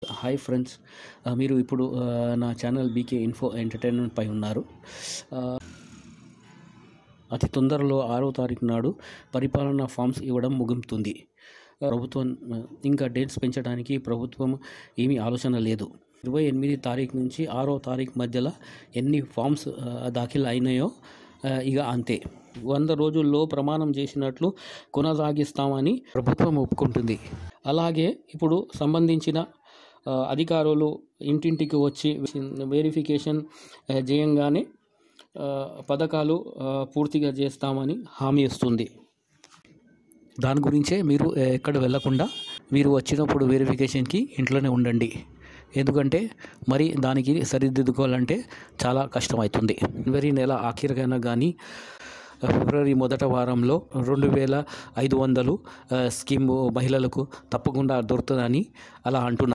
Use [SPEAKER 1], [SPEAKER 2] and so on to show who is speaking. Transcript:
[SPEAKER 1] Hi friends, మీరు ఇప్పుడు నా ఛానల్ బీకే ఇన్ఫో ఎంటర్టైన్మెంట్ పై ఉన్నారు. అతి తొందరలో 6వ తారీఖు నాడు పరిపాలనా ఫామ్స్ ఇవ్వడం ముగుస్తుంది. ప్రభుత్వం ఇంకా డేట్స్ పెంచడానికి ప్రభుత్వం ఏమీ ఆలోచన లేదు. 28 తారీఖు నుంచి 6వ తారీఖు మధ్యలో ఎన్ని ఫామ్స్ దాఖలు అయినాయో ఇక అంతే. 100 రోజుల్లో ప్రమాణం చేసినట్లు కొనసాగిస్తామని ప్రభుత్వం ఒప్పుకుంటుంది. అలాగే ఇప్పుడు సంబంధించిన అధికారులు ఇంటింటికి వచ్చి వెరిఫికేషన్ చేయంగానే పథకాలు పూర్తిగా చేస్తామని హామీ ఇస్తుంది. దాని గురించే మీరు ఎక్కడ వెళ్లకుండా మీరు వచ్చినప్పుడు వెరిఫికేషన్కి ఇంట్లోనే ఉండండి. ఎందుకంటే మరి దానికి సరిదిద్దుకోవాలంటే చాలా కష్టమవుతుంది. జనవరి నెల ఆఖరికైనా కానీ ఫిబ్రవరి మొదటి వారంలో 2500 స్కీమ్ మహిళలకు తప్పకుండా దొరుకుతుందని అలా అంటున్నారు.